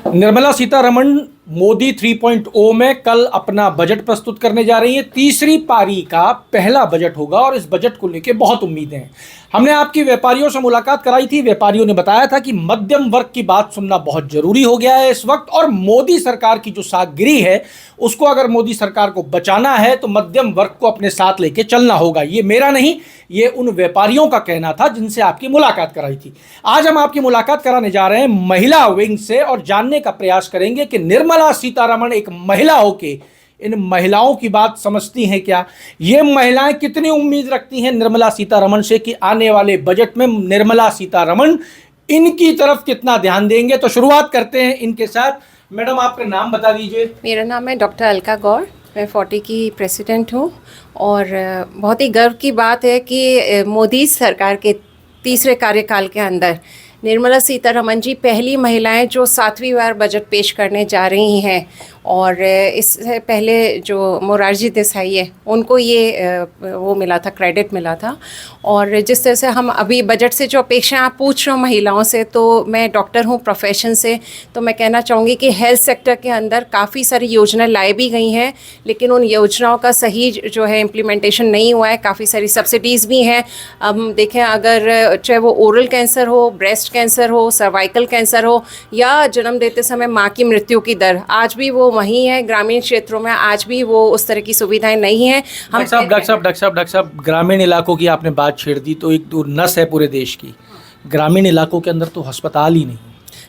निर्मला सीतारमण मोदी 3.0 में कल अपना बजट प्रस्तुत करने जा रही हैं। तीसरी पारी का पहला बजट होगा और इस बजट को लेकर बहुत उम्मीदें हैं। हमने आपकी व्यापारियों से मुलाकात कराई थी। व्यापारियों ने बताया था कि मध्यम वर्ग की बात सुनना बहुत जरूरी हो गया है इस वक्त, और मोदी सरकार की जो सागगिरी है उसको अगर मोदी सरकार को बचाना है तो मध्यम वर्ग को अपने साथ लेके चलना होगा। ये मेरा नहीं, ये उन व्यापारियों का कहना था जिनसे आपकी मुलाकात कराई थी। आज हम आपकी मुलाकात कराने जा रहे हैं महिला विंग से और जानने का प्रयास करेंगे कि निर्मला सीतारमण एक महिला होके इन महिलाओं की बात समझती हैं क्या, ये महिलाएं कितनी उम्मीद रखती हैं निर्मला सीतारमण से कि आने वाले बजट में निर्मला सीतारमण इनकी तरफ कितना ध्यान देंगे। तो शुरुआत करते हैं इनके साथ। मैडम, आपका नाम बता दीजिए। मेरा नाम है डॉक्टर अलका गौर, मैं 40 की प्रेसिडेंट हूँ और बहुत ही गर्व की बात है कि मोदी सरकार के तीसरे कार्यकाल के अंदर निर्मला सीतारमण जी पहली महिलाएं जो 7वीं बार बजट पेश करने जा रही हैं। और इससे पहले जो मोरारजी देसाई है उनको ये वो मिला था, क्रेडिट मिला था। और जिस तरह से हम अभी बजट से जो अपेक्षा आप पूछ रहे हो महिलाओं से, तो मैं डॉक्टर हूँ प्रोफेशन से, तो मैं कहना चाहूँगी कि हेल्थ सेक्टर के अंदर काफ़ी सारी योजनाएं लाई भी गई हैं, लेकिन उन योजनाओं का सही जो है इम्प्लीमेंटेशन नहीं हुआ है। काफ़ी सारी सब्सिडीज़ भी हैं। हम देखें, अगर चाहे वो ओरल कैंसर हो, ब्रेस्ट कैंसर हो, सर्वाइकल कैंसर हो, या जन्म देते समय माँ की मृत्यु की दर आज भी वो वहीं है। ग्रामीण क्षेत्रों में आज भी वो उस तरह की सुविधाएं नहीं हैं। डॉक्टर साहब, ग्रामीण इलाकों की आपने बात छेड़ दी, तो एक तो नस है पूरे देश की। ग्रामीण इलाकों के अंदर तो अस्पताल ही नहीं,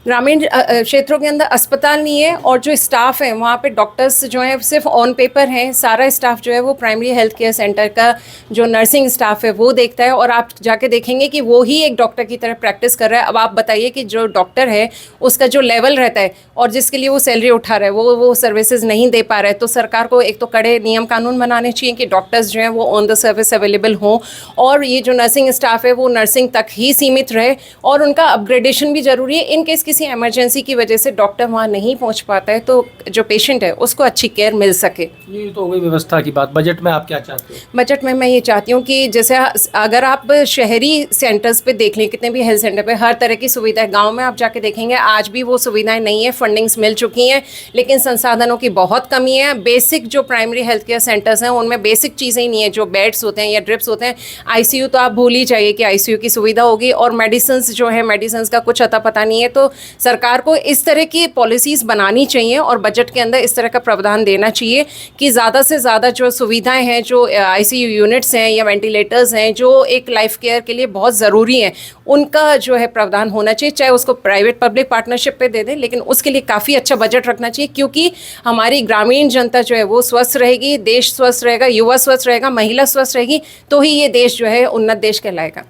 ग्रामीण क्षेत्रों के अंदर अस्पताल नहीं है, और जो स्टाफ है वहाँ पे डॉक्टर्स जो है सिर्फ ऑन पेपर हैं। सारा स्टाफ जो है वो प्राइमरी हेल्थ केयर सेंटर का जो नर्सिंग स्टाफ है वो देखता है, और आप जाके देखेंगे कि वो ही एक डॉक्टर की तरह प्रैक्टिस कर रहा है। अब आप बताइए कि जो डॉक्टर है उसका जो लेवल रहता है और जिसके लिए वो सैलरी उठा रहा है वो सर्विसेज नहीं दे पा रहा है। तो सरकार को एक तो कड़े नियम कानून बनाने चाहिए कि डॉक्टर्स जो हैं वो ऑन द सर्विस अवेलेबल हों, और ये जो नर्सिंग स्टाफ है वो नर्सिंग तक ही सीमित रहे, और उनका अपग्रेडेशन भी ज़रूरी है। इन केस किसी इमरजेंसी की वजह से डॉक्टर वहाँ नहीं पहुँच पाता है तो जो पेशेंट है उसको अच्छी केयर मिल सके। ये तो हो गई व्यवस्था की बात। बजट में आप क्या चाहते हो? बजट में मैं ये चाहती हूँ कि जैसे अगर आप शहरी सेंटर्स पे देख लें, कितने भी हेल्थ सेंटर पे हर तरह की सुविधा है, गांव में आप जाके देखेंगे आज भी वो सुविधाएं नहीं है। फंडिंग्स मिल चुकी हैं लेकिन संसाधनों की बहुत कमी है। बेसिक जो प्राइमरी हेल्थ केयर सेंटर्स हैं उनमें बेसिक चीज़ें ही नहीं है, जो बेड्स होते हैं या ड्रिप्स होते हैं। आईसीयू तो आप भूल ही जाइए कि आईसीयू की सुविधा होगी, और मेडिसिन जो है मेडिसिन का कुछ अता पता नहीं है। तो सरकार को इस तरह की पॉलिसीज़ बनानी चाहिए और बजट के अंदर इस तरह का प्रावधान देना चाहिए कि ज़्यादा से ज़्यादा जो सुविधाएं हैं, जो आईसीयू यूनिट्स हैं या वेंटिलेटर्स हैं जो एक लाइफ केयर के लिए बहुत ज़रूरी हैं, उनका जो है प्रावधान होना चाहिए। चाहे उसको प्राइवेट पब्लिक पार्टनरशिप पे दे दें, लेकिन उसके लिए काफ़ी अच्छा बजट रखना चाहिए, क्योंकि हमारी ग्रामीण जनता जो है वो स्वस्थ रहेगी, देश स्वस्थ रहेगा, युवा स्वस्थ रहेगा, महिला स्वस्थ रहेगी, तो ही ये देश जो है उन्नत देश कहलाएगा।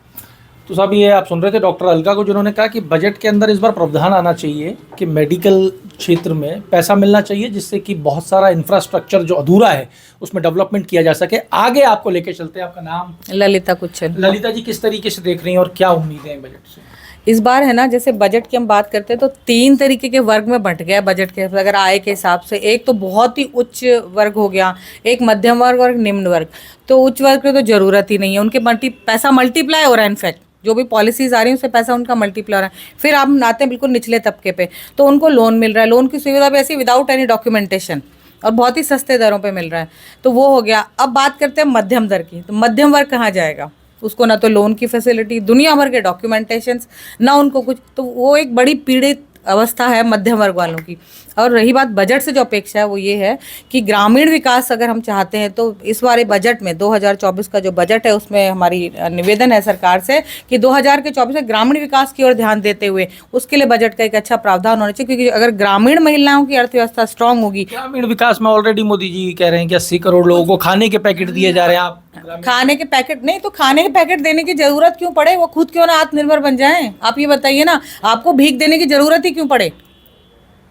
तो साहब, ये आप सुन रहे थे डॉक्टर अलका को, जिन्होंने कहा कि बजट के अंदर इस बार प्रावधान आना चाहिए कि मेडिकल क्षेत्र में पैसा मिलना चाहिए, जिससे कि बहुत सारा इंफ्रास्ट्रक्चर जो अधूरा है उसमें डेवलपमेंट किया जा सके। आगे आपको लेके चलते हैं। आपका नाम? ललिता कुचल। ललिता जी, किस तरीके से देख रही हैं और क्या उम्मीदें हैं बजट से? इस बार है ना, जैसे बजट की हम बात करते हैं तो 3 तरीके के वर्ग में बंट गया बजट के अगर आय के हिसाब से। एक तो बहुत ही उच्च वर्ग हो गया, एक मध्यम वर्ग और एक निम्न वर्ग। तो उच्च वर्ग की तो ज़रूरत ही नहीं है, उनके पैसा मल्टीप्लाई हो रहा है। इनफैक्ट जो भी पॉलिसीज़ आ रही हैं उससे पैसा उनका मल्टीप्लाई हो रहा है। फिर आप आते हैं बिल्कुल निचले तबके पे, तो उनको लोन मिल रहा है। लोन की सुविधा भी ऐसी विदाउट एनी डॉक्यूमेंटेशन और बहुत ही सस्ते दरों पे मिल रहा है। तो वो हो गया। अब बात करते हैं मध्यम दर की। तो मध्यम वर्ग कहाँ जाएगा? उसको ना तो लोन की फैसिलिटी, दुनिया भर के डॉक्यूमेंटेशंस, ना उनको कुछ। तो वो एक बड़ी पीड़ित अवस्था है मध्यम वर्ग वालों की। और रही बात बजट से जो अपेक्षा है वो ये है कि ग्रामीण विकास अगर हम चाहते हैं तो इस बारे बजट में 2024 का जो बजट है उसमें हमारी निवेदन है सरकार से कि 2024 में ग्रामीण विकास की ओर ध्यान देते हुए उसके लिए बजट का एक अच्छा प्रावधान होना चाहिए। क्योंकि अगर ग्रामीण महिलाओं की अर्थव्यवस्था स्ट्रांग होगी। ग्रामीण विकास में ऑलरेडी मोदी जी कह रहे हैं कि 80 करोड़ लोगों को खाने के पैकेट दिए जा रहे हैं। आप खाने के पैकेट नहीं, तो खाने के पैकेट देने की जरूरत क्यों पड़े? वो खुद क्यों ना आत्मनिर्भर बन जाएं? आप ये बताइए ना, आपको भीख देने की जरूरत ही क्यों पड़े?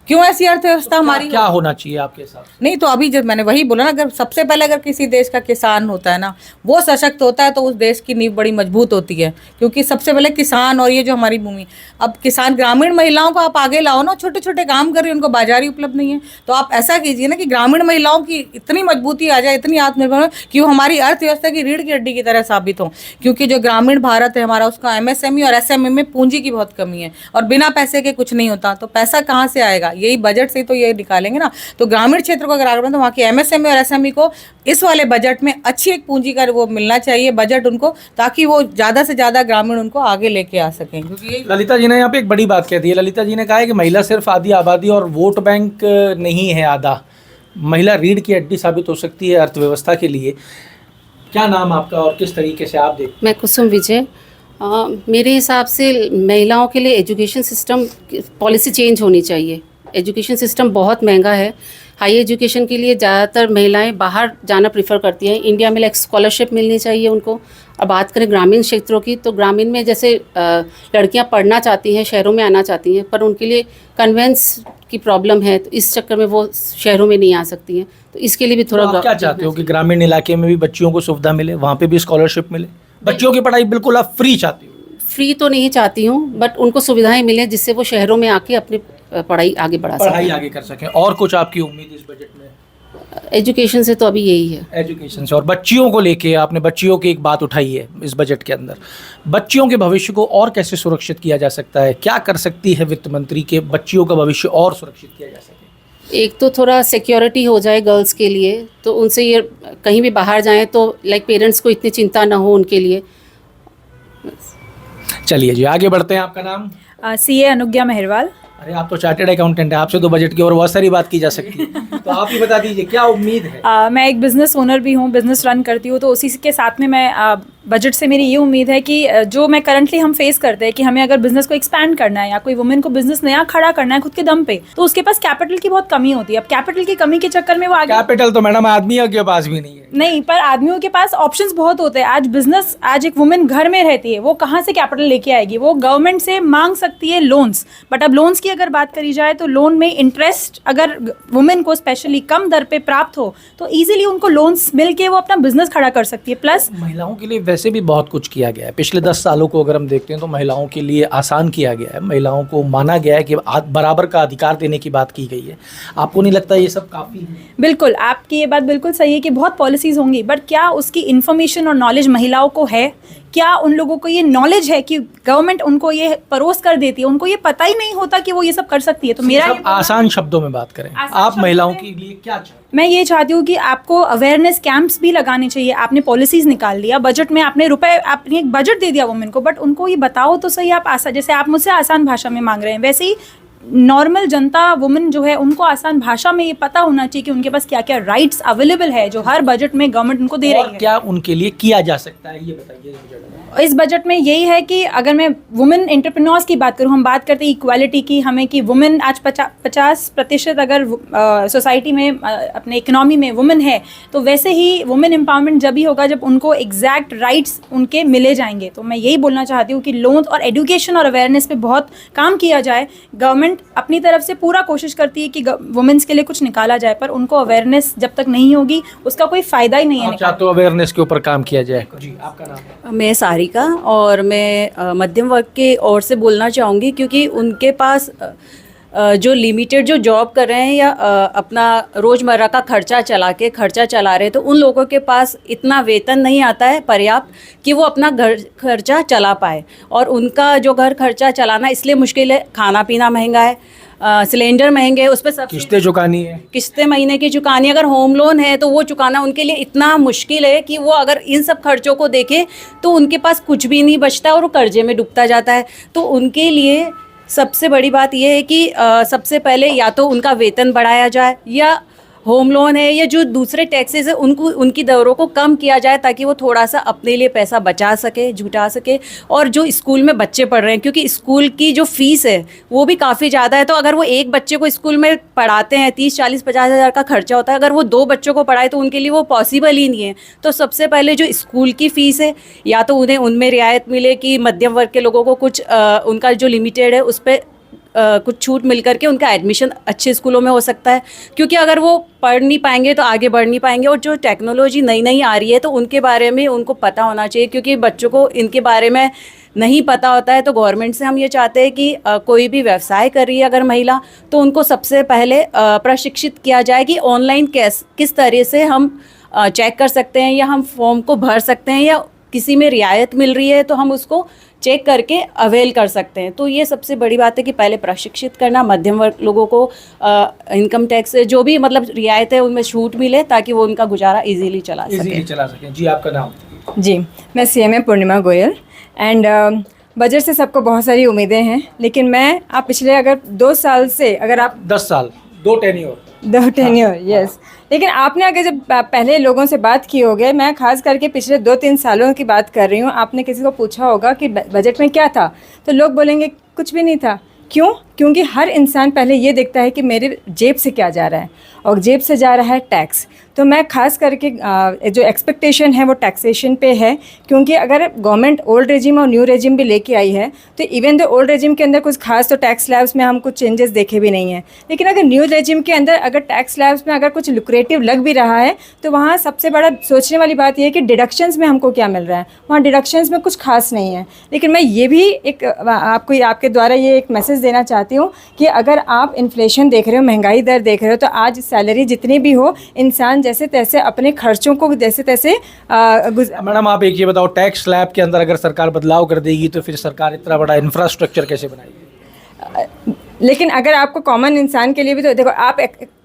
क्यों ऐसी अर्थव्यवस्था हमारी? क्या होना चाहिए आपके हिसाब से? नहीं तो अभी जब मैंने वही बोला ना, अगर सबसे पहले अगर किसी देश का किसान होता है ना, वो सशक्त होता है तो उस देश की नींव बड़ी मजबूत होती है। क्योंकि सबसे पहले किसान और ये जो हमारी भूमि, अब किसान ग्रामीण महिलाओं को आप आगे लाओ ना, छोटे छोटे काम कर रही है, उनको बाजारी उपलब्ध नहीं है, तो आप ऐसा कीजिए ना कि ग्रामीण महिलाओं की इतनी मजबूती आ जाए, इतनी आत्मनिर्भर हो कि वो हमारी अर्थव्यवस्था की रीढ़ की हड्डी की तरह साबित हो। क्योंकि जो ग्रामीण भारत है हमारा, उसका एमएसएमई और एसएमई में पूंजी की बहुत कमी है, और बिना पैसे के कुछ नहीं होता। तो पैसा कहाँ से आएगा? यही बजट से तो ये निकालेंगे ना। तो ग्रामीण क्षेत्र को अगर आगे बढ़े तो वहाँ की एमएसएमई और एसएमई को इस वाले बजट में अच्छी एक पूंजी का वो मिलना चाहिए बजट उनको, ताकि वो ज़्यादा से ज़्यादा ग्रामीण उनको आगे लेके आ सकें। क्योंकि ललिता जी ने यहाँ पे एक बड़ी बात कह दी है। ललिता जी ने कहा है कि महिला सिर्फ आधी आबादी और वोट बैंक नहीं है आधा, महिला रीढ़ की हड्डी साबित हो सकती है अर्थव्यवस्था के लिए। क्या नाम आपका और किस तरीके से आप देखते मैं कुसुम विजय। मेरे हिसाब से महिलाओं के लिए एजुकेशन सिस्टम पॉलिसी चेंज होनी चाहिए। एजुकेशन सिस्टम बहुत महंगा है। हाई एजुकेशन के लिए ज़्यादातर महिलाएं बाहर जाना प्रेफर करती हैं। इंडिया में लाइक स्कॉलरशिप मिलनी चाहिए उनको। और बात करें ग्रामीण क्षेत्रों की, तो ग्रामीण में जैसे लड़कियां पढ़ना चाहती हैं, शहरों में आना चाहती हैं, पर उनके लिए कन्वेंस की प्रॉब्लम है, तो इस चक्कर में वो शहरों में नहीं आ सकती हैं। तो इसके लिए भी थोड़ा आप क्या चाहते हो कि ग्रामीण इलाके में भी बच्चियों को सुविधा मिले, वहाँ पे भी स्कॉलरशिप मिले? बच्चियों की पढ़ाई बिल्कुल आप फ्री चाहती हो? फ्री तो नहीं चाहती हूँ, बट उनको सुविधाएं मिलें जिससे वो शहरों में आके अपनी पढ़ाई आगे बढ़ा पढ़ाई सकें। आगे कर सकें। और कुछ आपकी उम्मीद इस बजट में? एजुकेशन से तो अभी यही है। एजुकेशन से। और बच्चियों को लेके आपने बच्चियों की एक बात उठाई है इस बजट के अंदर, बच्चियों के भविष्य को और कैसे सुरक्षित किया जा सकता है? क्या कर सकती है वित्त मंत्री के बच्चियों का भविष्य और सुरक्षित किया जा सके? एक तो थोड़ा सिक्योरिटी हो जाए गर्ल्स के लिए, तो उनसे ये कहीं भी बाहर जाएं तो लाइक पेरेंट्स को इतनी चिंता ना हो उनके लिए। चलिए जी, आगे बढ़ते हैं। आपका नाम? सीए अनुज्ञा मेहरवाल। अरे आप तो चार्टेड अकाउंटेंट हैं, आपसे तो बजट की और बहुत सारी बात की जा सकती है। तो आप ही बता दीजिए क्या उम्मीद है? मैं एक बिज़नेस ओनर भी हूँ, बिज़नेस रन करती हूँ, तो उसी के साथ में मैं बजट से मेरी ये उम्मीद है कि जो मैं करंटली हम फेस करते हैं कि हमें अगर बिज़नेस को एक्सपैंड करना है या कोई वुमेन को बिज़नेस नया खड़ा करना है खुद के दम पे, तो उसके पास कैपिटल की बहुत कमी होती है। अब कैपिटल की कमी के चक्कर में वो आगे कैपिटल तो मैडम आदमियों के पास भी नहीं है। नहीं, पर आदमियों के पास ऑप्शंस बहुत होते हैं। आज एक वुमेन घर में रहती है, वो कहाँ से कैपिटल लेके आएगी? वो गवर्नमेंट से मांग सकती है लोन्स, बट अब लोन्स की अगर बात करी जाए तो लोन में इंटरेस्ट अगर वुमेन को स्पेशली कम दर पे प्राप्त हो तो इजीली उनको लोन्स मिल के वो अपना बिजनेस खड़ा कर सकती है। प्लस महिलाओं के लिए वैसे भी बहुत कुछ किया गया है। पिछले 10 सालों को अगर हम देखते हैं तो महिलाओं के लिए आसान किया गया है, महिलाओं को माना गया है कि बराबर का अधिकार देने की बात की गई है। आपको नहीं लगता ये सब काफ़ी है? बिल्कुल, आपकी ये बात बिल्कुल सही है कि बहुत पॉलिसीज़ होंगी, बट क्या उसकी इन्फॉर्मेशन और नॉलेज महिलाओं को है? क्या उन लोगों को ये नॉलेज है कि गवर्नमेंट उनको ये परोस कर देती है? उनको ये पता ही नहीं होता कि वो ये सब कर सकती है। तो मेरा सब आसान शब्दों में बात करें, आसान आप शब्दों महिलाओं में- के लिए क्या चाहते हैं? मैं ये चाहती हूँ कि आपको अवेयरनेस कैंप्स भी लगाने चाहिए। आपने पॉलिसीज़ निकाल लिया, बजट में आपने एक बजट दे दिया वुमेन को, बट उनको ये बताओ तो सही। आप जैसे आप मुझसे आसान भाषा में मांग रहे हैं, वैसे ही नॉर्मल जनता वुमेन जो है उनको आसान भाषा में ये पता होना चाहिए कि उनके पास क्या क्या राइट्स अवेलेबल है जो हर बजट में गवर्नमेंट उनको दे और रही है। क्या उनके लिए किया जा सकता है ये बताइए इस बजट में। इस बजट में यही है कि अगर मैं वुमेन एंटरप्रेन्योर्स की बात करूं, हम बात करते हैं इक्वालिटी की, हमें कि वुमेन आज 50% अगर सोसाइटी में अपने इकोनॉमी में वुमेन है, तो वैसे ही वुमेन एम्पावरमेंट जब ही होगा जब उनको एग्जैक्ट राइट्स उनके मिले जाएंगे। तो मैं यही बोलना चाहती हूँ कि लोन और एजुकेशन और अवेयरनेस पे बहुत काम किया जाए। गवर्नमेंट अपनी तरफ से पूरा कोशिश करती है कि वुमेन्स के लिए कुछ निकाला जाए, पर उनको अवेयरनेस जब तक नहीं होगी उसका कोई फ़ायदा ही नहीं है। आप चाहते हो अवेयरनेस के ऊपर काम किया जाए? जी, आपका नाम है? मैं सारिका, और मैं मध्यम वर्ग के ओर से बोलना चाहूँगी, क्योंकि उनके पास जो लिमिटेड जो जॉब कर रहे हैं या अपना रोज़मर्रा का खर्चा चला रहे हैं, तो उन लोगों के पास इतना वेतन नहीं आता है पर्याप्त कि वो अपना घर खर्चा चला पाए। और उनका जो घर खर्चा चलाना इसलिए मुश्किल है, खाना पीना महंगा है, सिलेंडर महंगे हैं, उस पर सब किस्तें चुकानी है, किस्तें महीने की चुकानी, अगर होम लोन है तो वो चुकाना उनके लिए इतना मुश्किल है कि वो अगर इन सब खर्चों को देखें तो उनके पास कुछ भी नहीं बचता और वो कर्जे में डूबता जाता है। तो उनके लिए सबसे बड़ी बात यह है कि सबसे पहले या तो उनका वेतन बढ़ाया जाए, या होम लोन है या जो दूसरे टैक्सेस है उनकी दरों को कम किया जाए, ताकि वो थोड़ा सा अपने लिए पैसा बचा सके, जुटा सके। और जो स्कूल में बच्चे पढ़ रहे हैं, क्योंकि स्कूल की जो फ़ीस है वो भी काफ़ी ज़्यादा है, तो अगर वो एक बच्चे को स्कूल में पढ़ाते हैं 30, 40, 50 हज़ार का खर्चा होता है, अगर वो 2 बच्चों को पढ़ाए तो उनके लिए वो पॉसिबल ही नहीं है। तो सबसे पहले जो स्कूल की फ़ीस है, या तो उन्हें उनमें रियायत मिले कि मध्यम वर्ग के लोगों को कुछ उनका जो लिमिटेड है उस पर कुछ छूट मिल करके उनका एडमिशन अच्छे स्कूलों में हो सकता है, क्योंकि अगर वो पढ़ नहीं पाएंगे तो आगे बढ़ नहीं पाएंगे। और जो टेक्नोलॉजी नई आ रही है तो उनके बारे में उनको पता होना चाहिए, क्योंकि बच्चों को इनके बारे में नहीं पता होता है। तो गवर्नमेंट से हम ये चाहते हैं कि कोई भी व्यवसाय कर रही है अगर महिला, तो उनको सबसे पहले प्रशिक्षित किया जाए कि ऑनलाइन किस तरह से हम चेक कर सकते हैं, या हम फॉर्म को भर सकते हैं, या किसी में रियायत मिल रही है तो हम उसको चेक करके अवेल कर सकते हैं। तो ये सबसे बड़ी बात है कि पहले प्रशिक्षित करना, मध्यम वर्ग लोगों को इनकम टैक्स से जो भी मतलब रियायत है उनमें छूट मिले ताकि वो उनका गुजारा इजीली चला सकें। जी, आपका नाम? जी, मैं CMA Purnima Goyal and budget से सबको बहुत सारी उम्मीदें हैं, लेकिन मैं आप पिछले अगर 2 साल से अगर आप 10 साल 2 टेन्योर 2 टेन्योर यस, लेकिन आपने अगर जब पहले लोगों से बात की होगी, मैं खास करके पिछले 2-3 सालों की बात कर रही हूँ, आपने किसी को पूछा होगा कि बजट में क्या था, तो लोग बोलेंगे कुछ भी नहीं था। क्यों? क्योंकि हर इंसान पहले ये देखता है कि मेरे जेब से क्या जा रहा है, और जेब से जा रहा है टैक्स। तो मैं खास करके जो एक्सपेक्टेशन है वो टैक्सेशन पे है, क्योंकि अगर गवर्नमेंट ओल्ड रेजिम और न्यू रेजिम भी लेके आई है, तो इवन द ओल्ड रेजिम के अंदर कुछ खास तो टैक्स स्लैब्स में हम कुछ चेंजेस देखे भी नहीं हैं, लेकिन अगर न्यू रेजिम के अंदर अगर टैक्स स्लैब्स में अगर कुछ लुक्रेटिव लग भी रहा है, तो वहाँ सबसे बड़ा सोचने वाली बात यह है कि डिडक्शंस में हमको क्या मिल रहा है। वहाँ डिडक्शंस में कुछ खास नहीं है। लेकिन मैं ये भी एक आपके द्वारा ये एक मैसेज देना चाहती हूँ कि अगर आप इन्फ्लेशन देख रहे हो, महंगाई दर देख रहे हो, तो आज सैलरी जितनी भी हो, इंसान जैसे तैसे अपने खर्चों को जैसे तैसे मैडम, आप एक ये बताओ, टैक्स स्लैब के अंदर अगर सरकार बदलाव कर देगी तो फिर सरकार इतना बड़ा इंफ्रास्ट्रक्चर कैसे बनाएगी? लेकिन अगर आपको कॉमन इंसान के लिए भी, तो देखो आप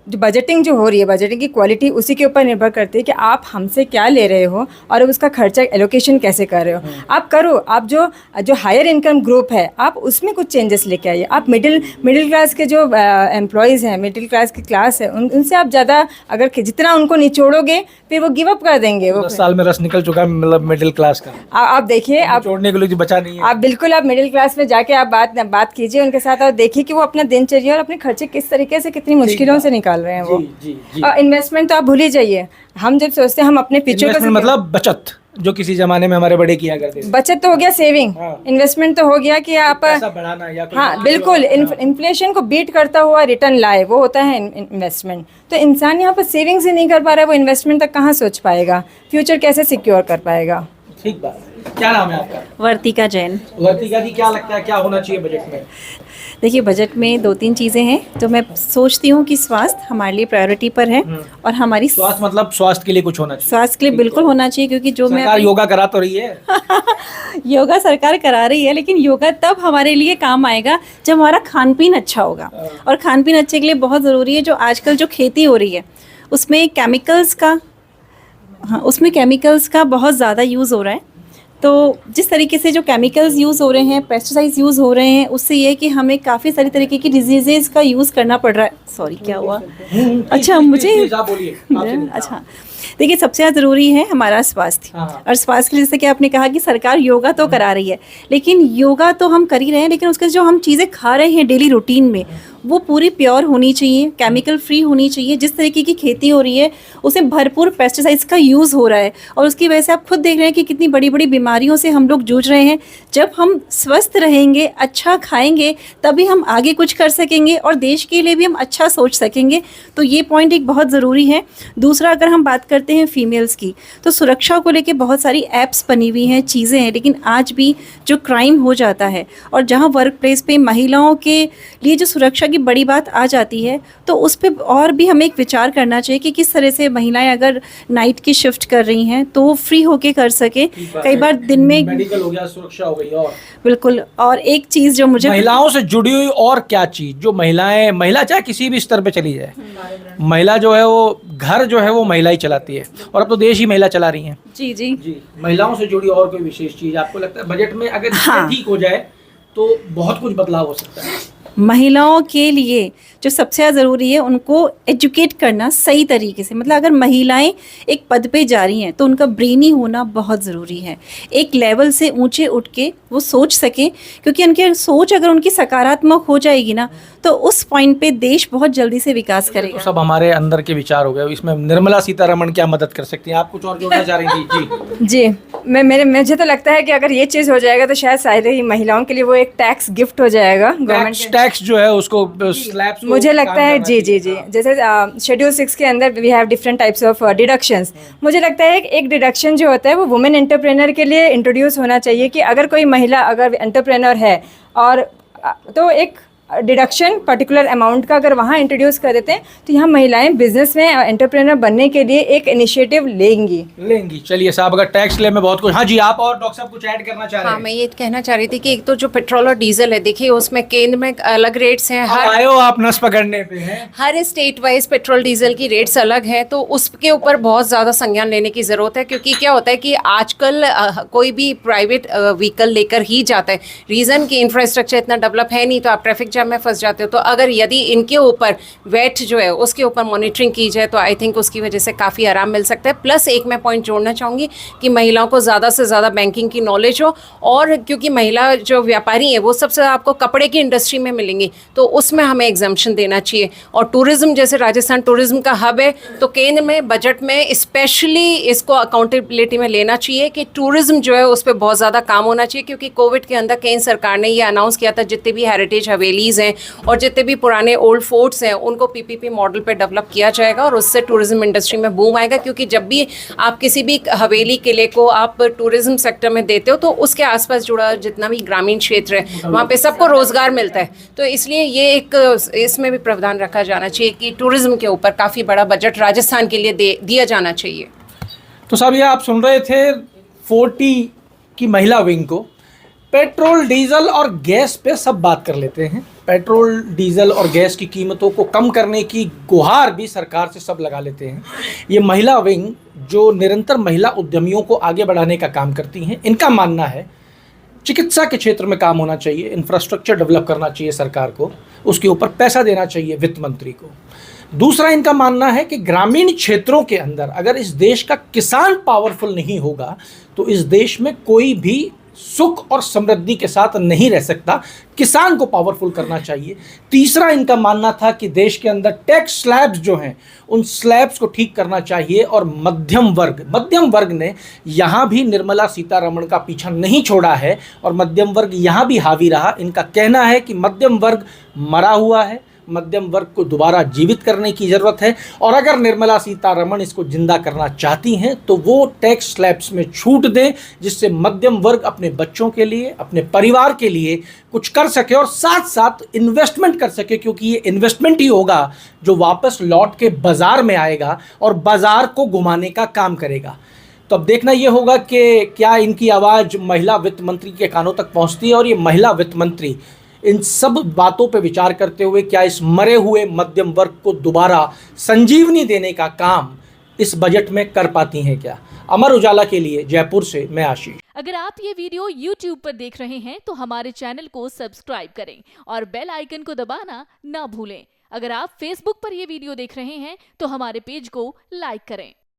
जो बजटिंग जो हो रही है, बजटिंग की क्वालिटी उसी के ऊपर निर्भर करती है कि आप हमसे क्या ले रहे हो और उसका खर्चा एलोकेशन कैसे कर रहे हो। आप करो, आप जो हायर इनकम ग्रुप है आप उसमें कुछ चेंजेस लेके आइए। आप मिडिल क्लास के जो एम्प्लॉयज़ हैं, मिडिल क्लास की क्लास है, उनसे आप ज़्यादा अगर जितना उनको निचोड़ोगे फिर वो गिव अप कर देंगे। वो 10 साल में रस निकल चुका है मतलब मिडिल क्लास का। आप देखिए, आप छोड़ने के लिए बचा नहीं है। आप बिल्कुल आप मिडिल क्लास में जाके आप बात कीजिए उनके साथ और देखिए कि वो अपना दिनचर्या और अपने खर्चे किस तरीके से कितनी मुश्किलों से निकाल रहे हैं वो। और इन्वेस्टमेंट तो आप भूल ही जाइए। हम जब सोचते हैं हम अपने फ्यूचर को, मतलब बचत, जो किसी जमाने में हमारे बड़े किया करते थे। बचत तो हो गया, सेविंग। इन्वेस्टमेंट तो हो गया कि आप पैसा बढ़ाना या हाँ बिल्कुल इन्फ्लेशन को बीट करता हुआ रिटर्न लाए, वो होता है इन्वेस्टमेंट। तो इंसान यहाँ पर सेविंग्स ही नहीं कर पा रहा है, वो इन्वेस्टमेंट तक कहाँ सोच पाएगा, फ्यूचर कैसे सिक्योर कर पाएगा। ठीक बात। क्या नाम है आपका? वर्तिका जैन। वर्तिका जी, क्या लगता है क्या होना चाहिए बजट में? देखिए, बजट में 2-3 चीज़ें हैं तो मैं सोचती हूँ कि स्वास्थ्य हमारे लिए प्रायोरिटी पर है, और हमारी स्वास्थ्य मतलब स्वास्थ्य के लिए कुछ होना चाहिए। स्वास्थ्य के लिए बिल्कुल होना चाहिए, क्योंकि जो मैं सरकार योगा करा तो रही है। योगा सरकार करा रही है, लेकिन योगा तब हमारे लिए काम आएगा जब हमारा खान पीन अच्छा होगा। और खान पीन अच्छे के लिए बहुत ज़रूरी है, जो आजकल जो खेती हो रही है उसमें केमिकल्स का बहुत ज़्यादा यूज़ हो रहा है। तो जिस तरीके से जो केमिकल्स यूज़ हो रहे हैं, पेस्टिसाइड्स यूज़ हो रहे हैं, उससे ये है कि हमें काफ़ी सारी तरीके की डिजीज़ेज़ का यूज़ करना पड़ रहा है। सॉरी, क्या हुआ? अच्छा, मुझे अच्छा, देखिए, सबसे ज़्यादा ज़रूरी है हमारा स्वास्थ्य। और स्वास्थ्य के लिए जैसे कि आपने कहा कि सरकार योगा तो करा रही है, लेकिन योगा तो हम कर ही रहे हैं, लेकिन उसके जो हम चीज़ें खा रहे हैं डेली रूटीन में, वो पूरी प्योर होनी चाहिए, केमिकल फ्री होनी चाहिए। जिस तरीके की खेती हो रही है उसमें भरपूर पेस्टिसाइड्स का यूज़ हो रहा है, और उसकी वजह से आप खुद देख रहे हैं कि कितनी बड़ी बड़ी बीमारियों से हम लोग जूझ रहे हैं। जब हम स्वस्थ रहेंगे, अच्छा खाएंगे, तभी हम आगे कुछ कर सकेंगे और देश के लिए भी हम अच्छा सोच सकेंगे। तो ये पॉइंट एक बहुत ज़रूरी है। दूसरा, अगर हम बात करते हैं फीमेल्स की, तो सुरक्षा को लेकर बहुत सारी ऐप्स बनी हुई हैं, चीज़ें हैं, लेकिन आज भी जो क्राइम हो जाता है और जहाँ वर्क प्लेस पे महिलाओं के लिए जो सुरक्षा की बड़ी बात आ जाती है, तो उस पर और भी हमें एक विचार करना चाहिए कि किस तरह से महिलाएं अगर नाइट की शिफ्ट कर रही हैं तो वो फ्री होके कर सके। कई बार दिन में मेडिकल हो गया, सुरक्षा हो गई, और बिल्कुल। और एक चीज़ जो मुझे महिलाओं से जुड़ी हुई और क्या चीज, जो महिला चाहे किसी भी स्तर पे चली जाए, महिला जो है वो घर जो है वो महिला ही चलाती है, और अब तो देश ही महिला चला रही हैं। जी जी जी, महिलाओं से जुड़ी और कोई विशेष चीज आपको लगता है बजट में अगर ठीक हो जाए तो बहुत कुछ बदलाव हो सकता है? महिलाओं के लिए जो सबसे ज़्यादा ज़रूरी है, उनको एजुकेट करना सही तरीके से। मतलब अगर महिलाएं एक पद पे जा रही हैं तो उनका ब्रेनी होना बहुत ज़रूरी है, एक लेवल से ऊंचे उठ के वो सोच सकें, क्योंकि उनकी सोच अगर उनकी सकारात्मक हो जाएगी ना, तो उस पॉइंट पे देश बहुत जल्दी से विकास करेगा। तो सब हमारे अंदर के विचार हो गए। इसमें निर्मला सीतारमण क्या मदद कर सकती हैं? आप कुछ और जोड़ना चाह रही थी? जी, मुझे तो लगता है कि अगर ये चीज़ हो जाएगा तो शायद सारी महिलाओं के लिए वो एक टैक्स गिफ्ट हो जाएगा गवर्नमेंट। टैक्स जो है उसको स्लैब्स, मुझे लगता है जी जैसे शेड्यूल 6 के अंदर we have different types of deductions. मुझे लगता है एक डिडक्शन जो होता है वो वुमेन एंटरप्रेन्योर के लिए इंट्रोड्यूस होना चाहिए कि अगर कोई महिला अगर एंटरप्रेन्योर है और तो एक डिडक्शन पर्टिकुलर अमाउंट का अगर वहाँ इंट्रोड्यूस कर देते हैं तो यहाँ महिलाएं बिजनेस में एंटरप्रेन्योर बनने के लिए एक इनिशिएटिव लेंगी। चलिए साहब, अगर टैक्स ले में बहुत कुछ। हाँ जी, आप और डॉक्टर साहब कुछ ऐड करना चाह रहे हाँ, हैं? मैं ये कहना चाह रही थी कि एक तो जो पेट्रोल और डीजल है, देखिए उसमें केंद्र में अलग रेट्स हैं, आयो आप नस पकड़ने पे हैं। हर स्टेट वाइज पेट्रोल डीजल की रेट्स अलग हैं, तो उसके ऊपर बहुत ज़्यादा संज्ञान लेने की ज़रूरत है। क्योंकि क्या होता है कि आजकल कोई भी प्राइवेट व्हीकल लेकर ही जाता है, रीज़न कि इंफ्रास्ट्रक्चर इतना डेवलप है नहीं, तो आप ट्रैफिक जाम में फंस जाते हो। तो अगर यदि इनके ऊपर वेट जो है उसके ऊपर मॉनिटरिंग की जाए तो आई थिंक उसकी वजह से काफ़ी आराम मिल सकता है। प्लस एक मैं पॉइंट जोड़ना चाहूँगी कि महिलाओं को ज़्यादा से ज़्यादा बैंकिंग की नॉलेज हो, और क्योंकि महिला जो व्यापारी हैं वो सबसे आपको कपड़े की इंडस्ट्री में मिलेंगी, तो उसमें हमें एग्जाम्पशन देना चाहिए। और टूरिज्म, जैसे राजस्थान टूरिज्म का हब है, तो केंद्र में बजट में स्पेशली इसको अकाउंटेबिलिटी में लेना चाहिए कि टूरिज्म जो है उस पर बहुत ज़्यादा काम होना चाहिए। क्योंकि कोविड के अंदर केंद्र सरकार ने ये अनाउंस किया था जितने भी हेरिटेज हवेलीज़ हैं और जितने भी पुराने ओल्ड फोर्ट्स हैं उनको पीपीपी मॉडल पे डेवलप किया जाएगा, और उससे टूरिज्म इंडस्ट्री में बूम आएगा। क्योंकि जब भी आप किसी भी हवेली किले को आप टूरिज्म सेक्टर में देते हो तो उसके आसपास जुड़ा जितना भी ग्रामीण क्षेत्र है वहाँ पे सबको रोजगार मिलता है। तो इसलिए ये एक इसमें भी प्रावधान रखा जाना चाहिए कि टूरिज्म के ऊपर काफ़ी बड़ा बजट राजस्थान के लिए दिया जाना चाहिए। तो साहब, ये आप सुन रहे थे 40 की महिला विंग को। पेट्रोल, डीजल और गैस पे सब बात कर लेते हैं। पेट्रोल, डीजल और गैस की कीमतों को कम करने की गुहार भी सरकार से सब लगा लेते हैं। ये महिला विंग जो निरंतर महिला उद्यमियों को आगे बढ़ाने का काम करती हैं, इनका मानना है चिकित्सा के क्षेत्र में काम होना चाहिए, इंफ्रास्ट्रक्चर डेवलप करना चाहिए सरकार को, उसके ऊपर पैसा देना चाहिए वित्त मंत्री को। दूसरा इनका मानना है कि ग्रामीण क्षेत्रों के अंदर अगर इस देश का किसान पावरफुल नहीं होगा तो इस देश में कोई भी सुख और समृद्धि के साथ नहीं रह सकता। किसान को पावरफुल करना चाहिए। तीसरा इनका मानना था कि देश के अंदर टैक्स स्लैब्स जो हैं उन स्लैब्स को ठीक करना चाहिए। और मध्यम वर्ग ने यहाँ भी निर्मला सीतारमण का पीछा नहीं छोड़ा है और मध्यम वर्ग यहाँ भी हावी रहा। इनका कहना है कि मध्यम वर्ग मरा हुआ है, मध्यम वर्ग को दोबारा जीवित करने की ज़रूरत है, और अगर निर्मला सीतारमण इसको जिंदा करना चाहती हैं तो वो टैक्स स्लैब्स में छूट दें, जिससे मध्यम वर्ग अपने बच्चों के लिए, अपने परिवार के लिए कुछ कर सके और साथ साथ इन्वेस्टमेंट कर सके। क्योंकि ये इन्वेस्टमेंट ही होगा जो वापस लौट के बाज़ार में आएगा और बाज़ार को घुमाने का काम करेगा। तो अब देखना ये होगा कि क्या इनकी आवाज़ महिला वित्त मंत्री के कानों तक पहुँचती है, और ये महिला वित्त मंत्री इन सब बातों पे विचार करते हुए क्या इस मरे हुए मध्यम वर्ग को दोबारा संजीवनी देने का काम इस बजट में कर पाती हैं क्या। अमर उजाला के लिए जयपुर से मैं आशीष। अगर आप ये वीडियो YouTube पर देख रहे हैं तो हमारे चैनल को सब्सक्राइब करें और बेल आइकन को दबाना ना भूलें। अगर आप Facebook पर ये वीडियो देख रहे हैं तो हमारे पेज को लाइक करें।